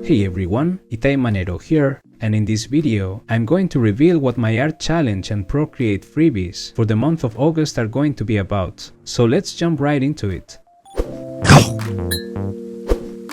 Hey everyone, Manero here, and in this video, I'm going to reveal what my art challenge and Procreate freebies for the month of August are going to be about. So let's jump right into it.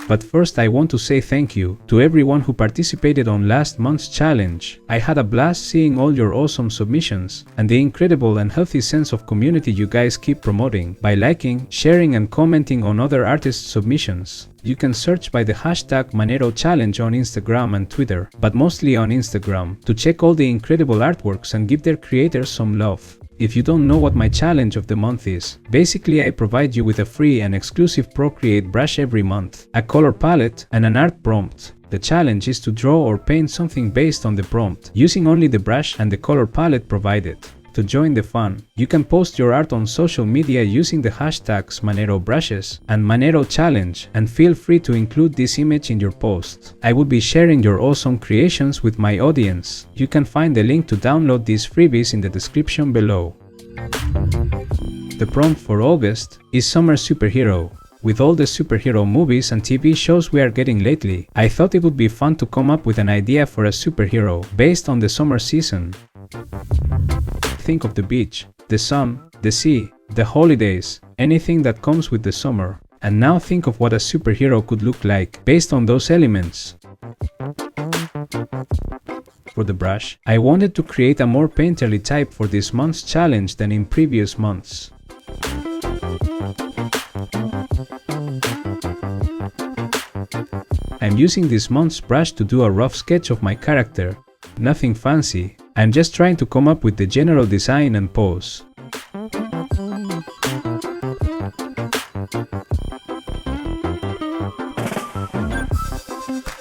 But first I want to say thank you to everyone who participated on last month's challenge. I had a blast seeing all your awesome submissions and the incredible and healthy sense of community you guys keep promoting by liking, sharing and commenting on other artists' submissions. You can search by the hashtag Manero challenge on Instagram and Twitter, but mostly on Instagram, to check all the incredible artworks and give their creators some love. If you don't know what my challenge of the month is, basically I provide you with a free and exclusive Procreate brush every month, a color palette, and an art prompt. The challenge is to draw or paint something based on the prompt, using only the brush and the color palette provided. To join the fun, you can post your art on social media using the hashtags Manero brushes and Manero challenge, and feel free to include this image in your post. I will be sharing your awesome creations with my audience. You can find the link to download these freebies in the description below. The prompt for August is Summer Superhero. With all the superhero movies and TV shows we are getting lately, I thought it would be fun to come up with an idea for a superhero based on the summer season. Think of the beach, the sun, the sea, the holidays, anything that comes with the summer. And now think of what a superhero could look like based on those elements. For the brush, I wanted to create a more painterly type for this month's challenge than in previous months. I'm using this month's brush to do a rough sketch of my character. Nothing fancy, I'm just trying to come up with the general design and pose.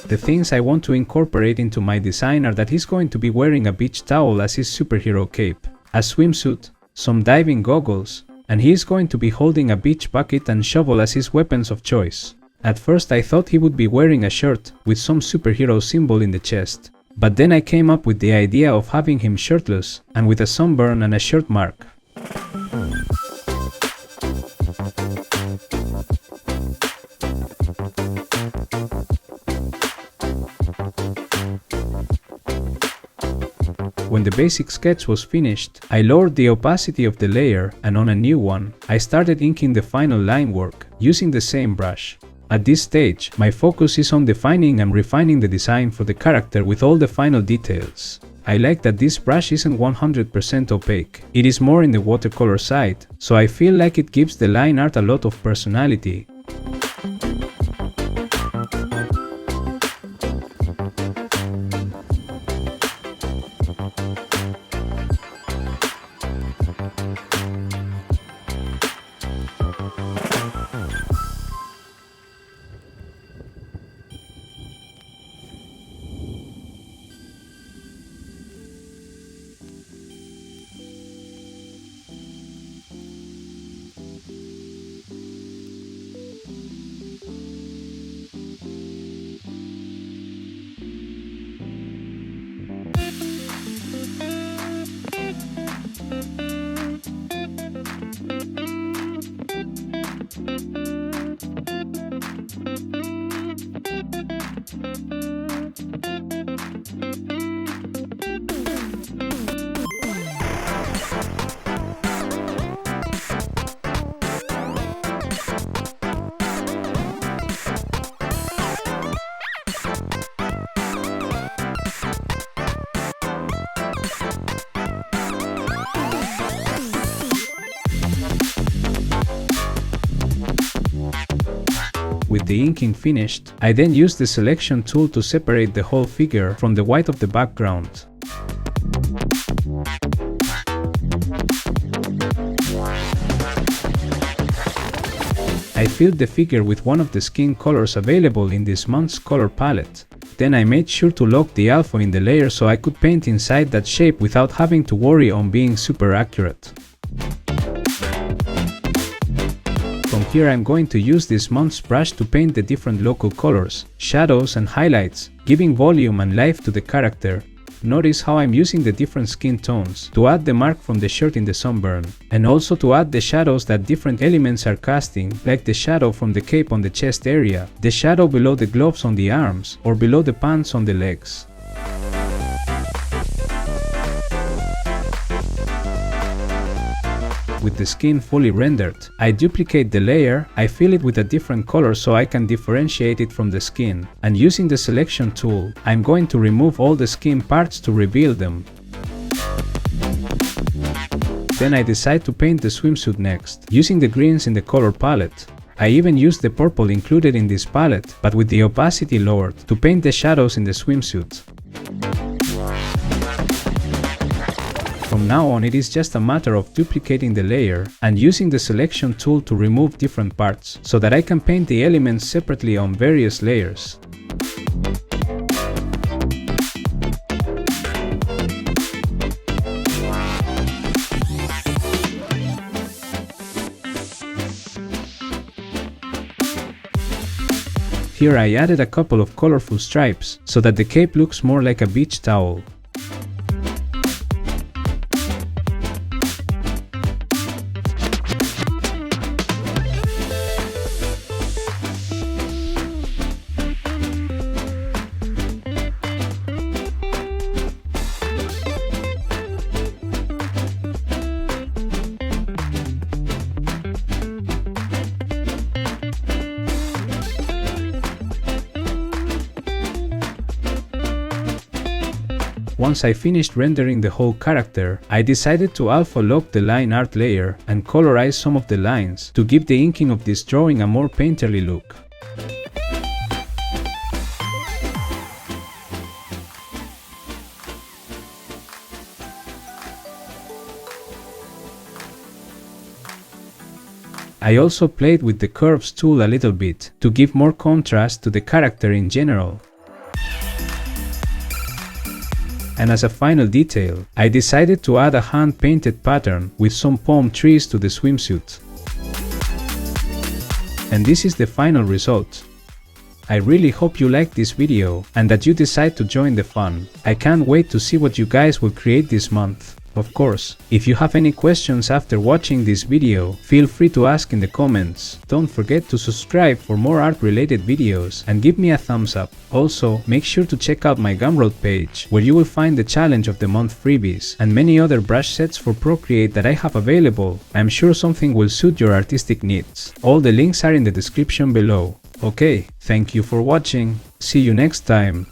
The things I want to incorporate into my design are that he's going to be wearing a beach towel as his superhero cape, a swimsuit, some diving goggles, and he is going to be holding a beach bucket and shovel as his weapons of choice. At first I thought he would be wearing a shirt with some superhero symbol in the chest, but then I came up with the idea of having him shirtless and with a sunburn and a shirt mark. When the basic sketch was finished, I lowered the opacity of the layer, and on a new one, I started inking the final line work, using the same brush. At this stage, my focus is on defining and refining the design for the character with all the final details. I like that this brush isn't 100% opaque, it is more in the watercolor side, so I feel like it gives the line art a lot of personality. With the inking finished, I then used the selection tool to separate the whole figure from the white of the background. I filled the figure with one of the skin colors available in this month's color palette. Then I made sure to lock the alpha in the layer so I could paint inside that shape without having to worry on being super accurate. From here I'm going to use this month's brush to paint the different local colors, shadows and highlights, giving volume and life to the character. Notice how I'm using the different skin tones to add the mark from the shirt in the sunburn, and also to add the shadows that different elements are casting, like the shadow from the cape on the chest area, the shadow below the gloves on the arms, or below the pants on the legs. With the skin fully rendered, I duplicate the layer, I fill it with a different color so I can differentiate it from the skin, and using the selection tool, I'm going to remove all the skin parts to reveal them. Then I decide to paint the swimsuit next, using the greens in the color palette. I even used the purple included in this palette, but with the opacity lowered, to paint the shadows in the swimsuit. From now on, it is just a matter of duplicating the layer and using the selection tool to remove different parts, so that I can paint the elements separately on various layers. Here I added a couple of colorful stripes, so that the cape looks more like a beach towel. Once I finished rendering the whole character, I decided to alpha lock the line art layer and colorize some of the lines to give the inking of this drawing a more painterly look. I also played with the curves tool a little bit to give more contrast to the character in general. And as a final detail, I decided to add a hand-painted pattern with some palm trees to the swimsuit. And this is the final result. I really hope you liked this video and that you decide to join the fun. I can't wait to see what you guys will create this month. Of course, if you have any questions after watching this video, feel free to ask in the comments. Don't forget to subscribe for more art-related videos and give me a thumbs up. Also, make sure to check out my Gumroad page, where you will find the Challenge of the Month freebies and many other brush sets for Procreate that I have available. I'm sure something will suit your artistic needs. All the links are in the description below. Okay, thank you for watching. See you next time.